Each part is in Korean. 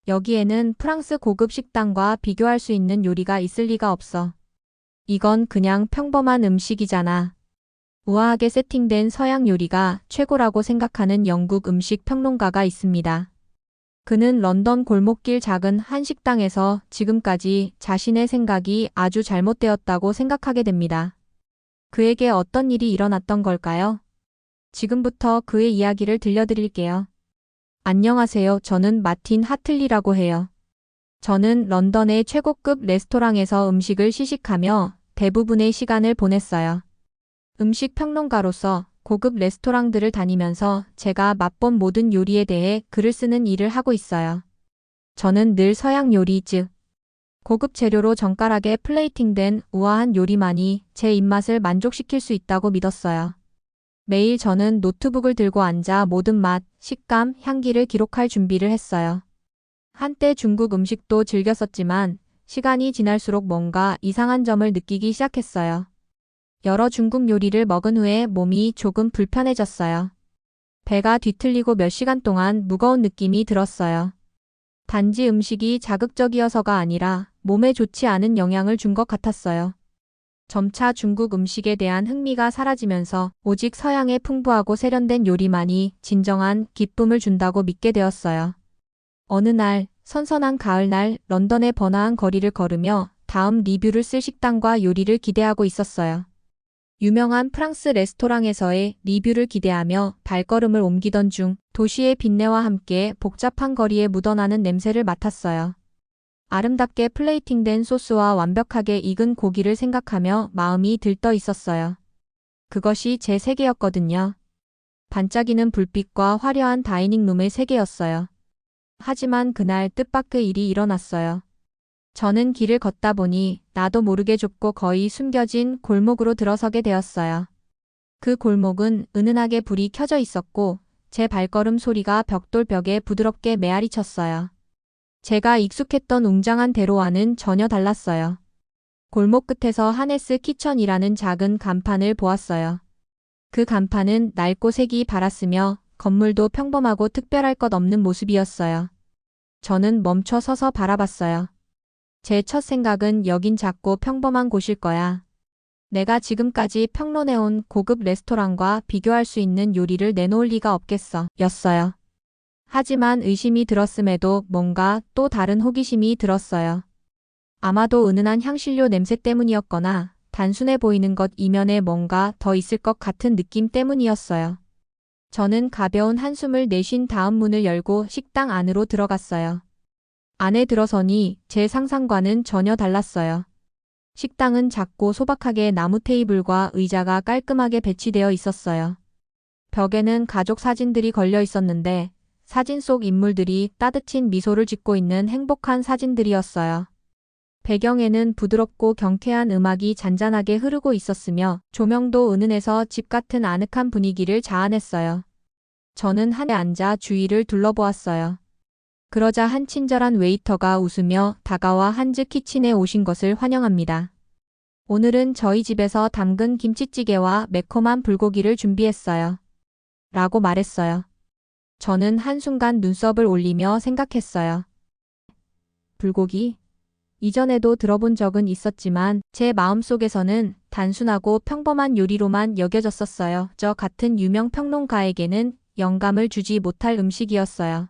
여기에는 프랑스 고급 식당과 비교할 수 있는 요리가 있을 리가 없어. 이건 그냥 평범한 음식이잖아. 우아하게 세팅된 서양 요리가 최고라고 생각하는 영국 음식 평론가가 있습니다. 그는 런던 골목길 작은 한 식당에서 지금까지 자신의 생각이 아주 잘못되었다고 생각하게 됩니다. 그에게 어떤 일이 일어났던 걸까요? 지금부터 그의 이야기를 들려드릴게요. 안녕하세요. 저는 마틴 하틀리라고 해요. 저는 런던의 최고급 레스토랑에서 음식을 시식하며 대부분의 시간을 보냈어요. 음식 평론가로서 고급 레스토랑들을 다니면서 제가 맛본 모든 요리에 대해 글을 쓰는 일을 하고 있어요. 저는 늘 서양 요리, 즉 고급 재료로 정갈하게 플레이팅된 우아한 요리만이 제 입맛을 만족시킬 수 있다고 믿었어요. 매일 저는 노트북을 들고 앉아 모든 맛, 식감, 향기를 기록할 준비를 했어요. 한때 중국 음식도 즐겼었지만 시간이 지날수록 뭔가 이상한 점을 느끼기 시작했어요. 여러 중국 요리를 먹은 후에 몸이 조금 불편해졌어요. 배가 뒤틀리고 몇 시간 동안 무거운 느낌이 들었어요. 단지 음식이 자극적이어서가 아니라 몸에 좋지 않은 영향을 준 것 같았어요. 점차 중국 음식에 대한 흥미가 사라지면서 오직 서양의 풍부하고 세련된 요리만이 진정한 기쁨을 준다고 믿게 되었어요. 어느 날, 선선한 가을날 런던의 번화한 거리를 걸으며 다음 리뷰를 쓸 식당과 요리를 기대하고 있었어요. 유명한 프랑스 레스토랑에서의 리뷰를 기대하며 발걸음을 옮기던 중 도시의 빛내와 함께 복잡한 거리에 묻어나는 냄새를 맡았어요. 아름답게 플레이팅된 소스와 완벽하게 익은 고기를 생각하며 마음이 들떠 있었어요. 그것이 제 세계였거든요. 반짝이는 불빛과 화려한 다이닝룸의 세계였어요. 하지만 그날 뜻밖의 일이 일어났어요. 저는 길을 걷다 보니 나도 모르게 좁고 거의 숨겨진 골목으로 들어서게 되었어요. 그 골목은 은은하게 불이 켜져 있었고 제 발걸음 소리가 벽돌벽에 부드럽게 메아리 쳤어요. 제가 익숙했던 웅장한 대로와는 전혀 달랐어요. 골목 끝에서 하네스 키천이라는 작은 간판을 보았어요. 그 간판은 낡고 색이 바랐으며 건물도 평범하고 특별할 것 없는 모습이었어요. 저는 멈춰 서서 바라봤어요. 제 첫 생각은 여긴 작고 평범한 곳일 거야. 내가 지금까지 평론해온 고급 레스토랑과 비교할 수 있는 요리를 내놓을 리가 없겠어, 였어요. 하지만 의심이 들었음에도 뭔가 또 다른 호기심이 들었어요. 아마도 은은한 향신료 냄새 때문이었거나 단순해 보이는 것 이면에 뭔가 더 있을 것 같은 느낌 때문이었어요. 저는 가벼운 한숨을 내쉰 다음 문을 열고 식당 안으로 들어갔어요. 안에 들어서니 제 상상과는 전혀 달랐어요. 식당은 작고 소박하게 나무 테이블과 의자가 깔끔하게 배치되어 있었어요. 벽에는 가족 사진들이 걸려 있었는데 사진 속 인물들이 따뜻한 미소를 짓고 있는 행복한 사진들이었어요. 배경에는 부드럽고 경쾌한 음악이 잔잔하게 흐르고 있었으며 조명도 은은해서 집 같은 아늑한 분위기를 자아냈어요. 저는 한에 앉아 주위를 둘러보았어요. 그러자 한 친절한 웨이터가 웃으며 다가와 한즈 키친에 오신 것을 환영합니다. 오늘은 저희 집에서 담근 김치찌개와 매콤한 불고기를 준비했어요. 라고 말했어요. 저는 한순간 눈썹을 올리며 생각했어요. 불고기? 이전에도 들어본 적은 있었지만 제 마음속에서는 단순하고 평범한 요리로만 여겨졌었어요. 저 같은 유명 평론가에게는 영감을 주지 못할 음식이었어요.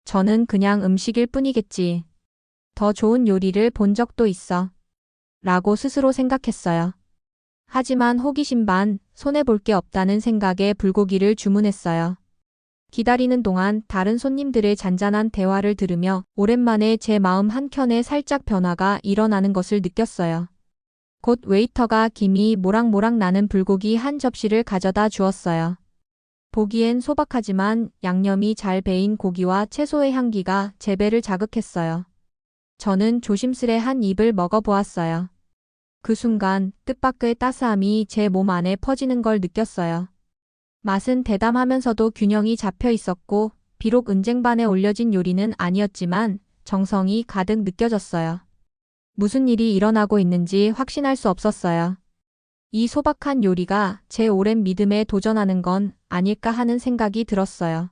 저는 그냥 음식일 뿐이겠지. 더 좋은 요리를 본 적도 있어. 라고 스스로 생각했어요. 하지만 호기심 반 손해볼 게 없다는 생각에 불고기를 주문했어요. 기다리는 동안 다른 손님들의 잔잔한 대화를 들으며 오랜만에 제 마음 한켠에 살짝 변화가 일어나는 것을 느꼈어요. 곧 웨이터가 김이 모락모락 나는 불고기 한 접시를 가져다 주었어요. 보기엔 소박하지만 양념이 잘 배인 고기와 채소의 향기가 제 배를 자극했어요. 저는 조심스레 한 입을 먹어보았어요. 그 순간 뜻밖의 따스함이 제 몸 안에 퍼지는 걸 느꼈어요. 맛은 대담하면서도 균형이 잡혀 있었고 비록 은쟁반에 올려진 요리는 아니었지만 정성이 가득 느껴졌어요. 무슨 일이 일어나고 있는지 확신할 수 없었어요. 이 소박한 요리가 제 오랜 믿음에 도전하는 건 아닐까 하는 생각이 들었어요.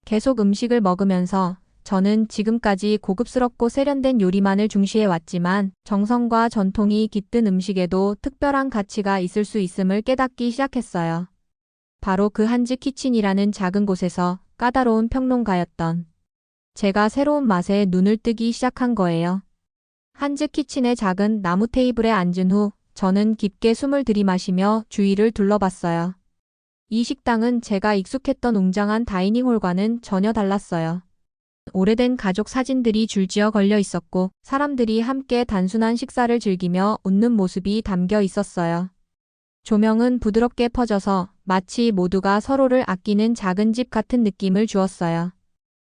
계속 음식을 먹으면서 저는 지금까지 고급스럽고 세련된 요리만을 중시해 왔지만 정성과 전통이 깃든 음식에도 특별한 가치가 있을 수 있음을 깨닫기 시작했어요. 바로 그 한즈 키친이라는 작은 곳에서 까다로운 평론가였던 제가 새로운 맛에 눈을 뜨기 시작한 거예요. 한즈 키친의 작은 나무 테이블에 앉은 후 저는 깊게 숨을 들이마시며 주위를 둘러봤어요. 이 식당은 제가 익숙했던 웅장한 다이닝홀과는 전혀 달랐어요. 오래된 가족 사진들이 줄지어 걸려 있었고 사람들이 함께 단순한 식사를 즐기며 웃는 모습이 담겨 있었어요. 조명은 부드럽게 퍼져서 마치 모두가 서로를 아끼는 작은 집 같은 느낌을 주었어요.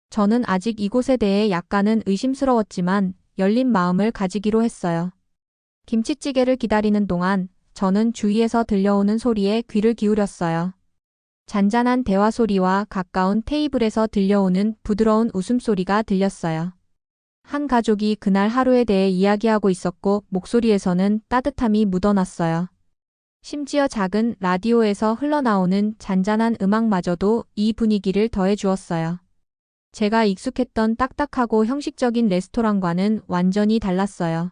저는 아직 이곳에 대해 약간은 의심스러웠지만 열린 마음을 가지기로 했어요. 김치찌개를 기다리는 동안 저는 주위에서 들려오는 소리에 귀를 기울였어요. 잔잔한 대화 소리와 가까운 테이블에서 들려오는 부드러운 웃음소리가 들렸어요. 한 가족이 그날 하루에 대해 이야기하고 있었고 목소리에서는 따뜻함이 묻어났어요. 심지어 작은 라디오에서 흘러나오는 잔잔한 음악마저도 이 분위기를 더해 주었어요. 제가 익숙했던 딱딱하고 형식적인 레스토랑과는 완전히 달랐어요.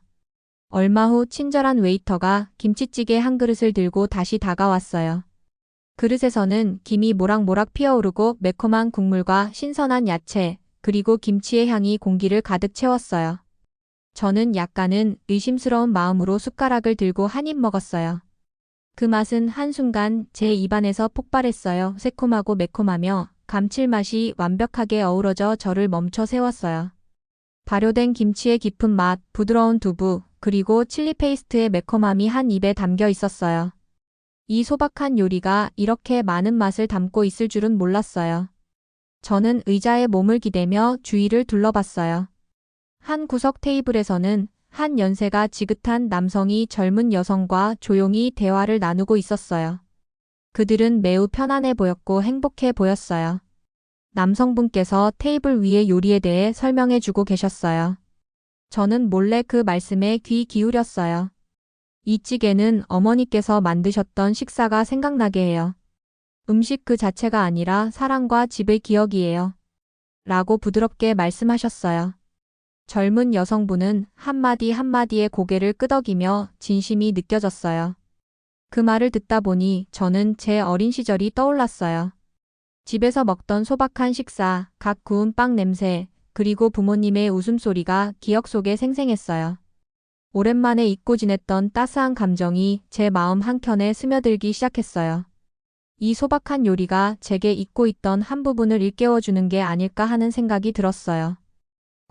얼마 후 친절한 웨이터가 김치찌개 한 그릇을 들고 다시 다가왔어요. 그릇에서는 김이 모락모락 피어오르고 매콤한 국물과 신선한 야채, 그리고 김치의 향이 공기를 가득 채웠어요. 저는 약간은 의심스러운 마음으로 숟가락을 들고 한 입 먹었어요. 그 맛은 한순간 제 입안에서 폭발했어요. 새콤하고 매콤하며 감칠맛이 완벽하게 어우러져 저를 멈춰 세웠어요. 발효된 김치의 깊은 맛, 부드러운 두부, 그리고 칠리 페이스트의 매콤함이 한 입에 담겨 있었어요. 이 소박한 요리가 이렇게 많은 맛을 담고 있을 줄은 몰랐어요. 저는 의자에 몸을 기대며 주위를 둘러봤어요. 한 구석 테이블에서는 한 연세가 지긋한 남성이 젊은 여성과 조용히 대화를 나누고 있었어요. 그들은 매우 편안해 보였고 행복해 보였어요. 남성분께서 테이블 위의 요리에 대해 설명해 주고 계셨어요. 저는 몰래 그 말씀에 귀 기울였어요. 이 찌개는 어머니께서 만드셨던 식사가 생각나게 해요. 음식 그 자체가 아니라 사랑과 집의 기억이에요. 라고 부드럽게 말씀하셨어요. 젊은 여성분은 한마디 한마디에 고개를 끄덕이며 진심이 느껴졌어요. 그 말을 듣다 보니 저는 제 어린 시절이 떠올랐어요. 집에서 먹던 소박한 식사, 각 구운 빵 냄새, 그리고 부모님의 웃음소리가 기억 속에 생생했어요. 오랜만에 잊고 지냈던 따스한 감정이 제 마음 한켠에 스며들기 시작했어요. 이 소박한 요리가 제게 잊고 있던 한 부분을 일깨워주는 게 아닐까 하는 생각이 들었어요.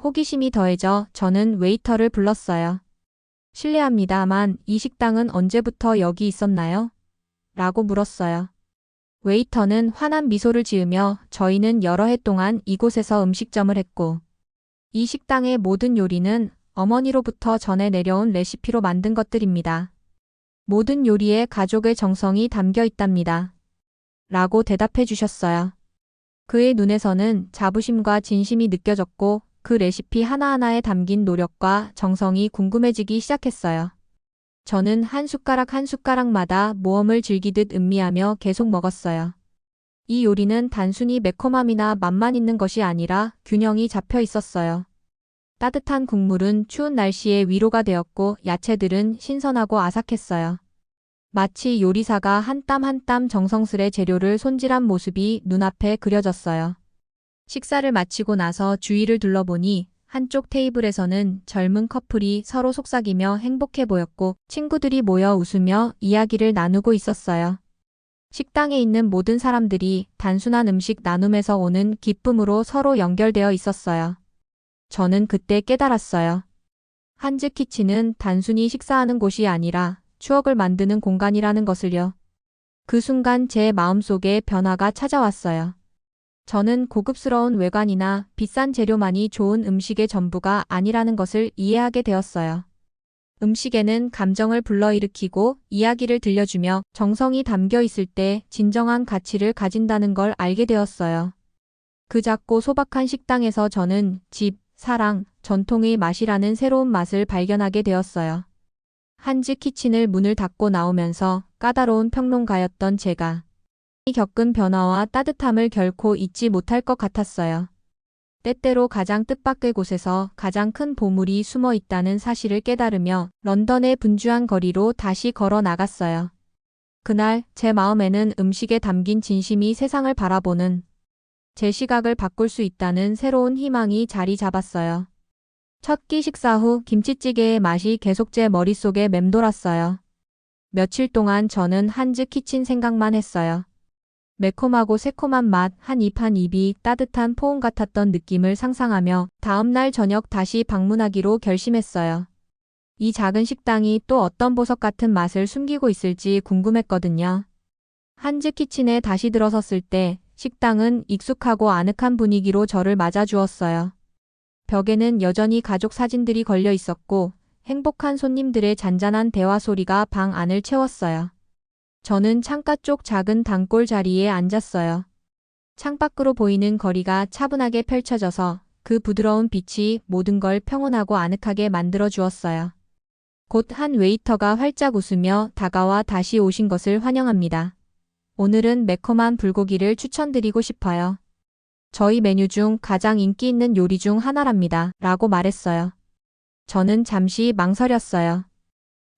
호기심이 더해져 저는 웨이터를 불렀어요. 실례합니다만 이 식당은 언제부터 여기 있었나요? 라고 물었어요. 웨이터는 환한 미소를 지으며 저희는 여러 해 동안 이곳에서 음식점을 했고 이 식당의 모든 요리는 어머니로부터 전해 내려온 레시피로 만든 것들입니다. 모든 요리에 가족의 정성이 담겨 있답니다. 라고 대답해 주셨어요. 그의 눈에서는 자부심과 진심이 느껴졌고 그 레시피 하나하나에 담긴 노력과 정성이 궁금해지기 시작했어요. 저는 한 숟가락 한 숟가락마다 모험을 즐기듯 음미하며 계속 먹었어요. 이 요리는 단순히 매콤함이나 맛만 있는 것이 아니라 균형이 잡혀 있었어요. 따뜻한 국물은 추운 날씨에 위로가 되었고 야채들은 신선하고 아삭했어요. 마치 요리사가 한 땀 한 땀 정성스레 재료를 손질한 모습이 눈앞에 그려졌어요. 식사를 마치고 나서 주위를 둘러보니 한쪽 테이블에서는 젊은 커플이 서로 속삭이며 행복해 보였고 친구들이 모여 웃으며 이야기를 나누고 있었어요. 식당에 있는 모든 사람들이 단순한 음식 나눔에서 오는 기쁨으로 서로 연결되어 있었어요. 저는 그때 깨달았어요. 한즈 키친은 단순히 식사하는 곳이 아니라 추억을 만드는 공간이라는 것을요. 그 순간 제 마음속에 변화가 찾아왔어요. 저는 고급스러운 외관이나 비싼 재료만이 좋은 음식의 전부가 아니라는 것을 이해하게 되었어요. 음식에는 감정을 불러일으키고 이야기를 들려주며 정성이 담겨 있을 때 진정한 가치를 가진다는 걸 알게 되었어요. 그 작고 소박한 식당에서 저는 집, 사랑, 전통의 맛이라는 새로운 맛을 발견하게 되었어요. 한즈 키친을 문을 닫고 나오면서 까다로운 평론가였던 제가 이 겪은 변화와 따뜻함을 결코 잊지 못할 것 같았어요. 때때로 가장 뜻밖의 곳에서 가장 큰 보물이 숨어 있다는 사실을 깨달으며 런던의 분주한 거리로 다시 걸어 나갔어요. 그날 제 마음에는 음식에 담긴 진심이 세상을 바라보는 제 시각을 바꿀 수 있다는 새로운 희망이 자리 잡았어요. 첫 끼 식사 후 김치찌개의 맛이 계속 제 머릿속에 맴돌았어요. 며칠 동안 저는 한즈 키친 생각만 했어요. 매콤하고 새콤한 맛, 한 입 한 입이 따뜻한 포옹 같았던 느낌을 상상하며 다음날 저녁 다시 방문하기로 결심했어요. 이 작은 식당이 또 어떤 보석 같은 맛을 숨기고 있을지 궁금했거든요. 한즈 키친에 다시 들어섰을 때 식당은 익숙하고 아늑한 분위기로 저를 맞아주었어요. 벽에는 여전히 가족 사진들이 걸려 있었고 행복한 손님들의 잔잔한 대화 소리가 방 안을 채웠어요. 저는 창가 쪽 작은 단골 자리에 앉았어요. 창밖으로 보이는 거리가 차분하게 펼쳐져서 그 부드러운 빛이 모든 걸 평온하고 아늑하게 만들어 주었어요. 곧 한 웨이터가 활짝 웃으며 다가와 다시 오신 것을 환영합니다. 오늘은 매콤한 불고기를 추천드리고 싶어요. 저희 메뉴 중 가장 인기 있는 요리 중 하나랍니다. 라고 말했어요. 저는 잠시 망설였어요.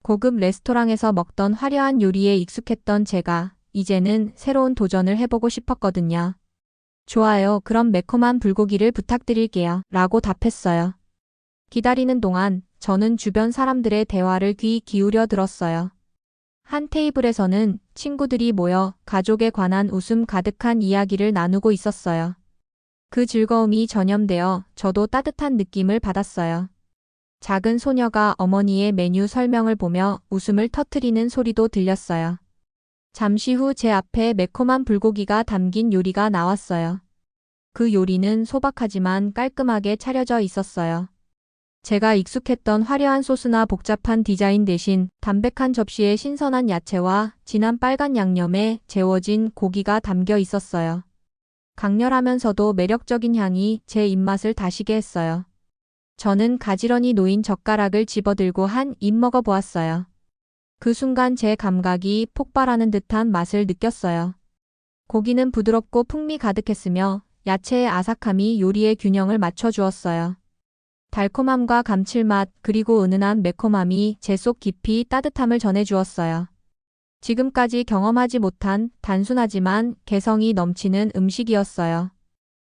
고급 레스토랑에서 먹던 화려한 요리에 익숙했던 제가 이제는 새로운 도전을 해보고 싶었거든요. 좋아요. 그럼 매콤한 불고기를 부탁드릴게요. 라고 답했어요. 기다리는 동안 저는 주변 사람들의 대화를 귀 기울여 들었어요. 한 테이블에서는 친구들이 모여 가족에 관한 웃음 가득한 이야기를 나누고 있었어요. 그 즐거움이 전염되어 저도 따뜻한 느낌을 받았어요. 작은 소녀가 어머니의 메뉴 설명을 보며 웃음을 터뜨리는 소리도 들렸어요. 잠시 후 제 앞에 매콤한 불고기가 담긴 요리가 나왔어요. 그 요리는 소박하지만 깔끔하게 차려져 있었어요. 제가 익숙했던 화려한 소스나 복잡한 디자인 대신 담백한 접시에 신선한 야채와 진한 빨간 양념에 재워진 고기가 담겨 있었어요. 강렬하면서도 매력적인 향이 제 입맛을 다시게 했어요. 저는 가지런히 놓인 젓가락을 집어들고 한 입 먹어보았어요. 그 순간 제 감각이 폭발하는 듯한 맛을 느꼈어요. 고기는 부드럽고 풍미 가득했으며 야채의 아삭함이 요리의 균형을 맞춰주었어요. 달콤함과 감칠맛 그리고 은은한 매콤함이 제 속 깊이 따뜻함을 전해주었어요. 지금까지 경험하지 못한 단순하지만 개성이 넘치는 음식이었어요.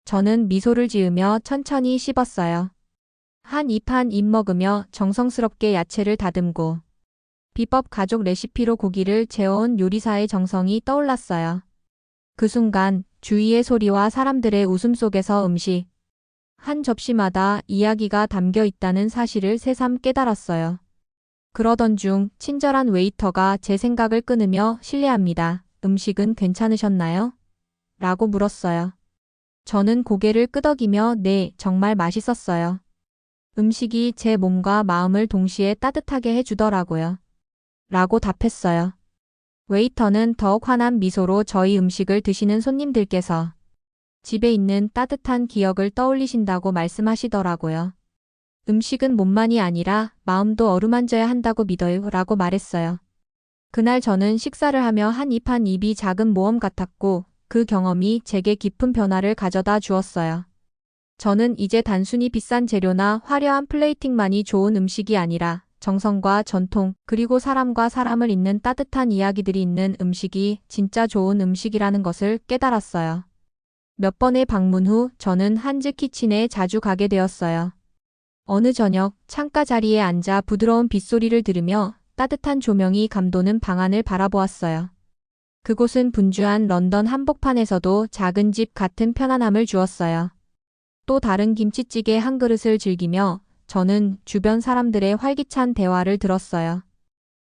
저는 미소를 지으며 천천히 씹었어요. 한 입 한 입 먹으며 정성스럽게 야채를 다듬고 비법 가족 레시피로 고기를 재워온 요리사의 정성이 떠올랐어요. 그 순간 주위의 소리와 사람들의 웃음 속에서 음식 한 접시마다 이야기가 담겨 있다는 사실을 새삼 깨달았어요. 그러던 중 친절한 웨이터가 제 생각을 끊으며 실례합니다. 음식은 괜찮으셨나요? 라고 물었어요. 저는 고개를 끄덕이며 네, 정말 맛있었어요. 음식이 제 몸과 마음을 동시에 따뜻하게 해주더라고요. 라고 답했어요. 웨이터는 더욱 환한 미소로 저희 음식을 드시는 손님들께서 집에 있는 따뜻한 기억을 떠올리신다고 말씀하시더라고요. 음식은 몸만이 아니라 마음도 어루만져야 한다고 믿어요. 라고 말했어요. 그날 저는 식사를 하며 한 입 한 입이 작은 모험 같았고 그 경험이 제게 깊은 변화를 가져다 주었어요. 저는 이제 단순히 비싼 재료나 화려한 플레이팅만이 좋은 음식이 아니라 정성과 전통 그리고 사람과 사람을 잇는 따뜻한 이야기들이 있는 음식이 진짜 좋은 음식이라는 것을 깨달았어요. 몇 번의 방문 후 저는 한즈 키친에 자주 가게 되었어요. 어느 저녁 창가 자리에 앉아 부드러운 빗소리를 들으며 따뜻한 조명이 감도는 방 안을 바라보았어요. 그곳은 분주한 런던 한복판에서도 작은 집 같은 편안함을 주었어요. 또 다른 김치찌개 한 그릇을 즐기며 저는 주변 사람들의 활기찬 대화를 들었어요.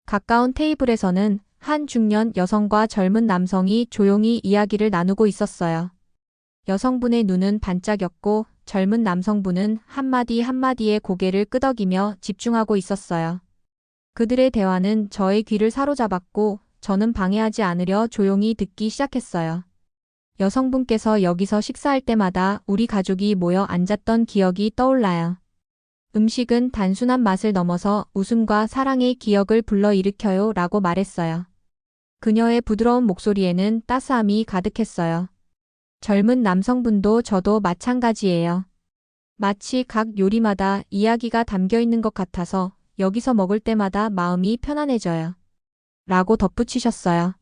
가까운 테이블에서는 한 중년 여성과 젊은 남성이 조용히 이야기를 나누고 있었어요. 여성분의 눈은 반짝였고 젊은 남성분은 한마디 한마디에 고개를 끄덕이며 집중하고 있었어요. 그들의 대화는 저의 귀를 사로잡았고 저는 방해하지 않으려 조용히 듣기 시작했어요. 여성분께서 여기서 식사할 때마다 우리 가족이 모여 앉았던 기억이 떠올라요. 음식은 단순한 맛을 넘어서 웃음과 사랑의 기억을 불러일으켜요 라고 말했어요. 그녀의 부드러운 목소리에는 따스함이 가득했어요. 젊은 남성분도 저도 마찬가지예요. 마치 각 요리마다 이야기가 담겨 있는 것 같아서 여기서 먹을 때마다 마음이 편안해져요. 라고 덧붙이셨어요.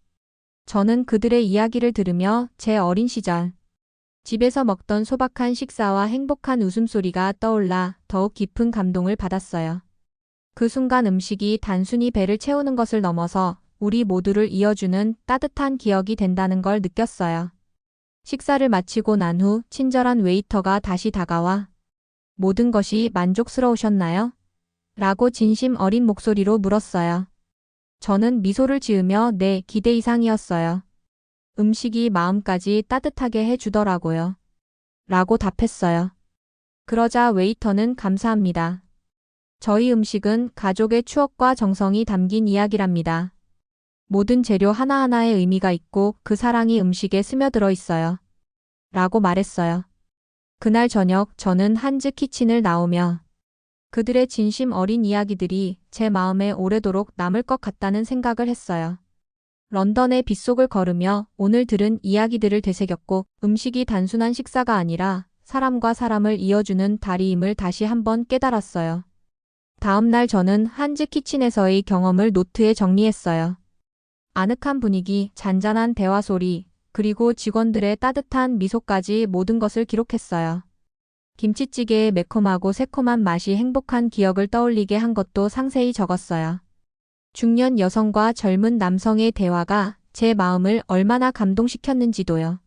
저는 그들의 이야기를 들으며 제 어린 시절, 집에서 먹던 소박한 식사와 행복한 웃음소리가 떠올라 더욱 깊은 감동을 받았어요. 그 순간 음식이 단순히 배를 채우는 것을 넘어서 우리 모두를 이어주는 따뜻한 기억이 된다는 걸 느꼈어요. 식사를 마치고 난 후 친절한 웨이터가 다시 다가와 모든 것이 만족스러우셨나요? 라고 진심 어린 목소리로 물었어요. 저는 미소를 지으며 네, 기대 이상이었어요. 음식이 마음까지 따뜻하게 해주더라고요. 라고 답했어요. 그러자 웨이터는 감사합니다. 저희 음식은 가족의 추억과 정성이 담긴 이야기랍니다. 모든 재료 하나하나에 의미가 있고 그 사랑이 음식에 스며들어 있어요. 라고 말했어요. 그날 저녁 저는 한즈 키친을 나오며 그들의 진심 어린 이야기들이 제 마음에 오래도록 남을 것 같다는 생각을 했어요. 런던의 빗속을 걸으며 오늘 들은 이야기들을 되새겼고 음식이 단순한 식사가 아니라 사람과 사람을 이어주는 다리임을 다시 한번 깨달았어요. 다음 날 저는 한즈 키친에서의 경험을 노트에 정리했어요. 아늑한 분위기, 잔잔한 대화 소리, 그리고 직원들의 따뜻한 미소까지 모든 것을 기록했어요. 김치찌개의 매콤하고 새콤한 맛이 행복한 기억을 떠올리게 한 것도 상세히 적었어요. 중년 여성과 젊은 남성의 대화가 제 마음을 얼마나 감동시켰는지도요.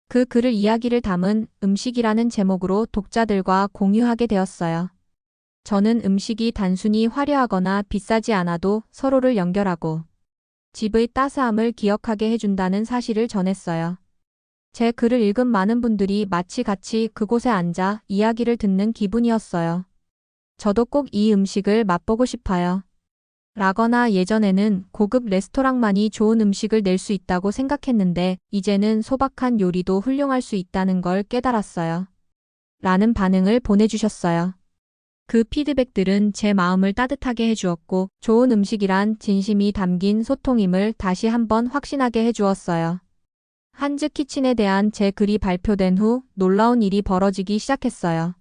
그 글을 이야기를 담은 음식이라는 제목으로 독자들과 공유하게 되었어요. 저는 음식이 단순히 화려하거나 비싸지 않아도 서로를 연결하고 집의 따스함을 기억하게 해준다는 사실을 전했어요. 제 글을 읽은 많은 분들이 마치 같이 그곳에 앉아 이야기를 듣는 기분이었어요. 저도 꼭 이 음식을 맛보고 싶어요. 라거나 예전에는 고급 레스토랑만이 좋은 음식을 낼 수 있다고 생각했는데 이제는 소박한 요리도 훌륭할 수 있다는 걸 깨달았어요. 라는 반응을 보내주셨어요. 그 피드백들은 제 마음을 따뜻하게 해주었고 좋은 음식이란 진심이 담긴 소통임을 다시 한번 확신하게 해주었어요. 한즈 키친에 대한 제 글이 발표된 후 놀라운 일이 벌어지기 시작했어요.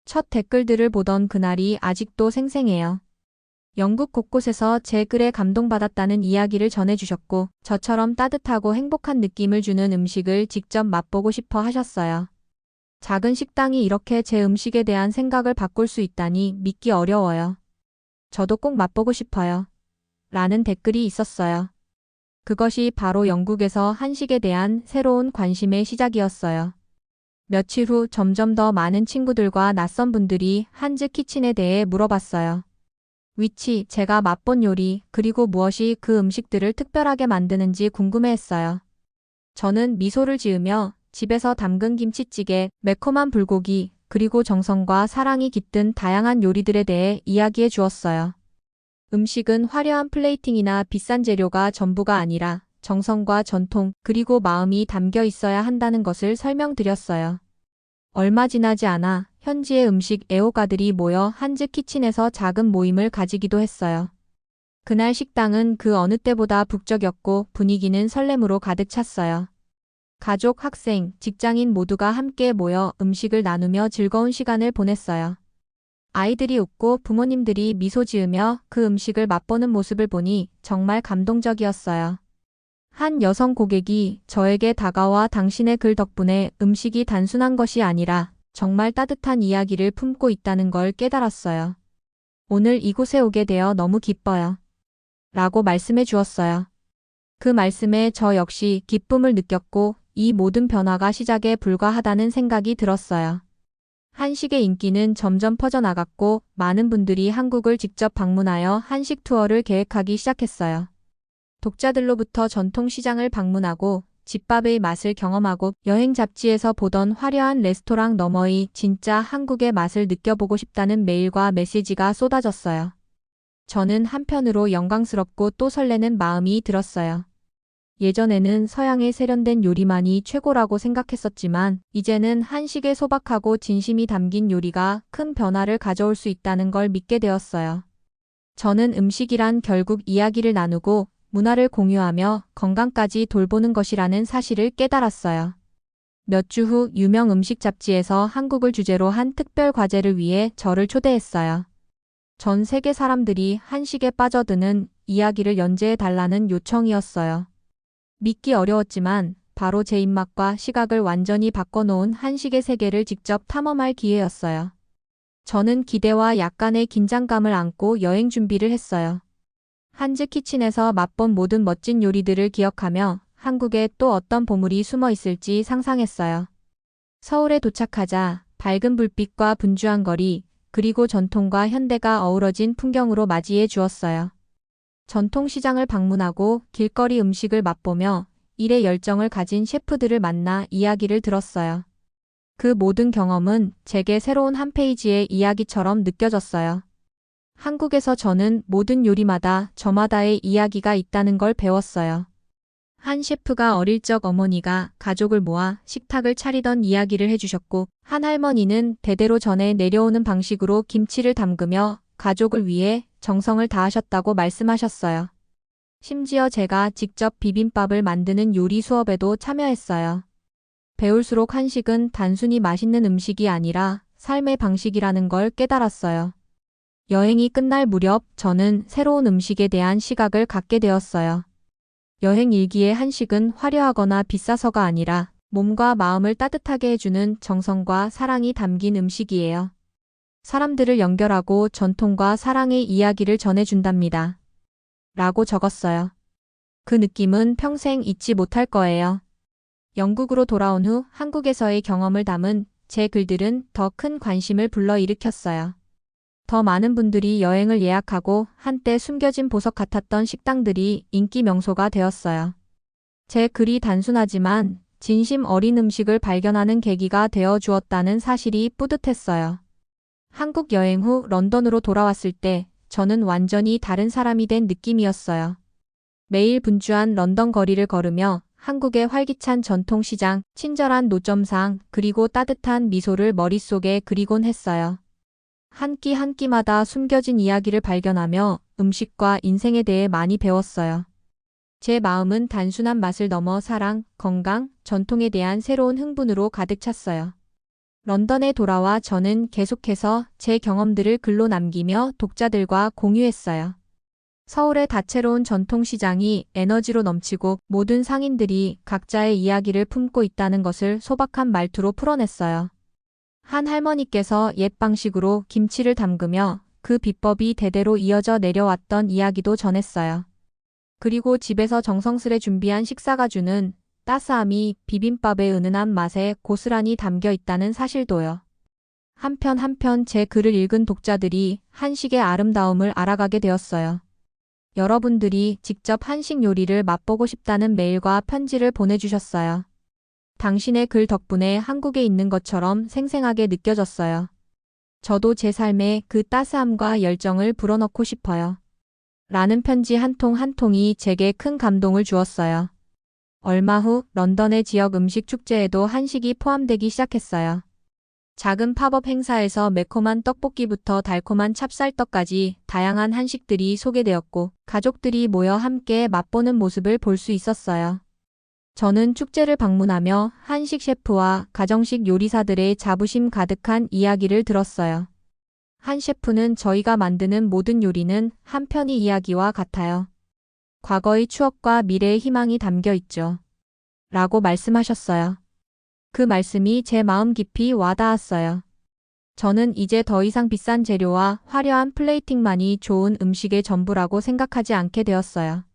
첫 댓글들을 보던 그날이 아직도 생생해요. 영국 곳곳에서 제 글에 감동받았다는 이야기를 전해주셨고 저처럼 따뜻하고 행복한 느낌을 주는 음식을 직접 맛보고 싶어 하셨어요. 작은 식당이 이렇게 제 음식에 대한 생각을 바꿀 수 있다니 믿기 어려워요. 저도 꼭 맛보고 싶어요. 라는 댓글이 있었어요. 그것이 바로 영국에서 한식에 대한 새로운 관심의 시작이었어요. 며칠 후 점점 더 많은 친구들과 낯선 분들이 한즈 키친에 대해 물어봤어요. 위치, 제가 맛본 요리, 그리고 무엇이 그 음식들을 특별하게 만드는지 궁금해했어요. 저는 미소를 지으며 집에서 담근 김치찌개, 매콤한 불고기, 그리고 정성과 사랑이 깃든 다양한 요리들에 대해 이야기해 주었어요. 음식은 화려한 플레이팅이나 비싼 재료가 전부가 아니라 정성과 전통, 그리고 마음이 담겨 있어야 한다는 것을 설명드렸어요. 얼마 지나지 않아 현지의 음식 애호가들이 모여 한즈 키친에서 작은 모임을 가지기도 했어요. 그날 식당은 그 어느 때보다 북적였고 분위기는 설렘으로 가득 찼어요. 가족, 학생, 직장인 모두가 함께 모여 음식을 나누며 즐거운 시간을 보냈어요. 아이들이 웃고 부모님들이 미소 지으며 그 음식을 맛보는 모습을 보니 정말 감동적이었어요. 한 여성 고객이 저에게 다가와 당신의 글 덕분에 음식이 단순한 것이 아니라 정말 따뜻한 이야기를 품고 있다는 걸 깨달았어요. 오늘 이곳에 오게 되어 너무 기뻐요. 라고 말씀해 주었어요. 그 말씀에 저 역시 기쁨을 느꼈고 이 모든 변화가 시작에 불과하다는 생각이 들었어요. 한식의 인기는 점점 퍼져나갔고 많은 분들이 한국을 직접 방문하여 한식 투어를 계획하기 시작했어요. 독자들로부터 전통 시장을 방문하고 집밥의 맛을 경험하고 여행 잡지에서 보던 화려한 레스토랑 너머의 진짜 한국의 맛을 느껴보고 싶다는 메일과 메시지가 쏟아졌어요. 저는 한편으로 영광스럽고 또 설레는 마음이 들었어요. 예전에는 서양의 세련된 요리만이 최고라고 생각했었지만 이제는 한식의 소박하고 진심이 담긴 요리가 큰 변화를 가져올 수 있다는 걸 믿게 되었어요. 저는 음식이란 결국 이야기를 나누고 문화를 공유하며 건강까지 돌보는 것이라는 사실을 깨달았어요. 몇 주 후 유명 음식 잡지에서 한국을 주제로 한 특별 과제를 위해 저를 초대했어요. 전 세계 사람들이 한식에 빠져드는 이야기를 연재해 달라는 요청이었어요. 믿기 어려웠지만 바로 제 입맛과 시각을 완전히 바꿔놓은 한식의 세계를 직접 탐험할 기회였어요. 저는 기대와 약간의 긴장감을 안고 여행 준비를 했어요. 한즈 키친에서 맛본 모든 멋진 요리들을 기억하며 한국에 또 어떤 보물이 숨어 있을지 상상했어요. 서울에 도착하자 밝은 불빛과 분주한 거리, 그리고 전통과 현대가 어우러진 풍경으로 맞이해 주었어요. 전통시장을 방문하고 길거리 음식을 맛보며 일에 열정을 가진 셰프들을 만나 이야기를 들었어요. 그 모든 경험은 제게 새로운 한 페이지의 이야기처럼 느껴졌어요. 한국에서 저는 모든 요리마다 저마다의 이야기가 있다는 걸 배웠어요. 한 셰프가 어릴 적 어머니가 가족을 모아 식탁을 차리던 이야기를 해주셨고, 한 할머니는 대대로 전해 내려오는 방식으로 김치를 담그며 가족을 위해 정성을 다하셨다고 말씀하셨어요. 심지어 제가 직접 비빔밥을 만드는 요리 수업에도 참여했어요. 배울수록 한식은 단순히 맛있는 음식이 아니라 삶의 방식이라는 걸 깨달았어요. 여행이 끝날 무렵 저는 새로운 음식에 대한 시각을 갖게 되었어요. 여행 일기의 한식은 화려하거나 비싸서가 아니라 몸과 마음을 따뜻하게 해주는 정성과 사랑이 담긴 음식이에요. 사람들을 연결하고 전통과 사랑의 이야기를 전해준답니다. 라고 적었어요. 그 느낌은 평생 잊지 못할 거예요. 영국으로 돌아온 후 한국에서의 경험을 담은 제 글들은 더 큰 관심을 불러일으켰어요. 더 많은 분들이 여행을 예약하고 한때 숨겨진 보석 같았던 식당들이 인기 명소가 되었어요. 제 글이 단순하지만 진심 어린 음식을 발견하는 계기가 되어 주었다는 사실이 뿌듯했어요. 한국 여행 후 런던으로 돌아왔을 때 저는 완전히 다른 사람이 된 느낌이었어요. 매일 분주한 런던 거리를 걸으며 한국의 활기찬 전통시장, 친절한 노점상, 그리고 따뜻한 미소를 머릿속에 그리곤 했어요. 한 끼 한 끼마다 숨겨진 이야기를 발견하며 음식과 인생에 대해 많이 배웠어요. 제 마음은 단순한 맛을 넘어 사랑, 건강, 전통에 대한 새로운 흥분으로 가득 찼어요. 런던에 돌아와 저는 계속해서 제 경험들을 글로 남기며 독자들과 공유했어요. 서울의 다채로운 전통시장이 에너지로 넘치고 모든 상인들이 각자의 이야기를 품고 있다는 것을 소박한 말투로 풀어냈어요. 한 할머니께서 옛 방식으로 김치를 담그며 그 비법이 대대로 이어져 내려왔던 이야기도 전했어요. 그리고 집에서 정성스레 준비한 식사가 주는 따스함이 비빔밥의 은은한 맛에 고스란히 담겨 있다는 사실도요. 한편 제 글을 읽은 독자들이 한식의 아름다움을 알아가게 되었어요. 여러분들이 직접 한식 요리를 맛보고 싶다는 메일과 편지를 보내주셨어요. 당신의 글 덕분에 한국에 있는 것처럼 생생하게 느껴졌어요. 저도 제 삶에 그 따스함과 열정을 불어넣고 싶어요. 라는 편지 한 통 한 통이 제게 큰 감동을 주었어요. 얼마 후 런던의 지역 음식 축제에도 한식이 포함되기 시작했어요. 작은 팝업 행사에서 매콤한 떡볶이부터 달콤한 찹쌀떡까지 다양한 한식들이 소개되었고 가족들이 모여 함께 맛보는 모습을 볼 수 있었어요. 저는 축제를 방문하며 한식 셰프와 가정식 요리사들의 자부심 가득한 이야기를 들었어요. 한 셰프는 저희가 만드는 모든 요리는 한 편의 이야기와 같아요. 과거의 추억과 미래의 희망이 담겨 있죠. 라고 말씀하셨어요. 그 말씀이 제 마음 깊이 와닿았어요. 저는 이제 더 이상 비싼 재료와 화려한 플레이팅만이 좋은 음식의 전부라고 생각하지 않게 되었어요.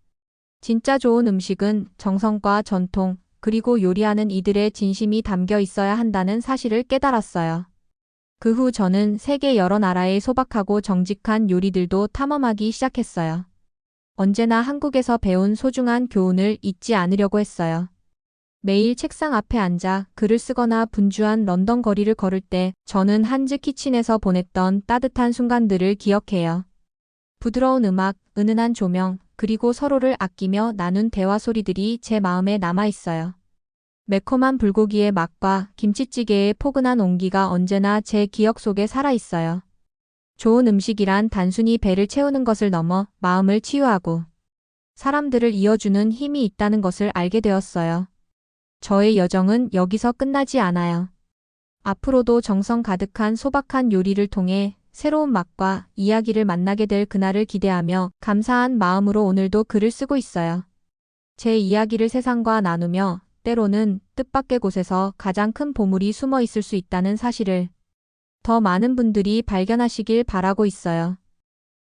진짜 좋은 음식은 정성과 전통, 그리고 요리하는 이들의 진심이 담겨 있어야 한다는 사실을 깨달았어요. 그 후 저는 세계 여러 나라의 소박하고 정직한 요리들도 탐험하기 시작했어요. 언제나 한국에서 배운 소중한 교훈을 잊지 않으려고 했어요. 매일 책상 앞에 앉아 글을 쓰거나 분주한 런던 거리를 걸을 때 저는 한즈 키친에서 보냈던 따뜻한 순간들을 기억해요. 부드러운 음악, 은은한 조명, 그리고 서로를 아끼며 나눈 대화 소리들이 제 마음에 남아있어요. 매콤한 불고기의 맛과 김치찌개의 포근한 온기가 언제나 제 기억 속에 살아있어요. 좋은 음식이란 단순히 배를 채우는 것을 넘어 마음을 치유하고 사람들을 이어주는 힘이 있다는 것을 알게 되었어요. 저의 여정은 여기서 끝나지 않아요. 앞으로도 정성 가득한 소박한 요리를 통해 새로운 맛과 이야기를 만나게 될 그날을 기대하며 감사한 마음으로 오늘도 글을 쓰고 있어요. 제 이야기를 세상과 나누며 때로는 뜻밖의 곳에서 가장 큰 보물이 숨어 있을 수 있다는 사실을 더 많은 분들이 발견하시길 바라고 있어요.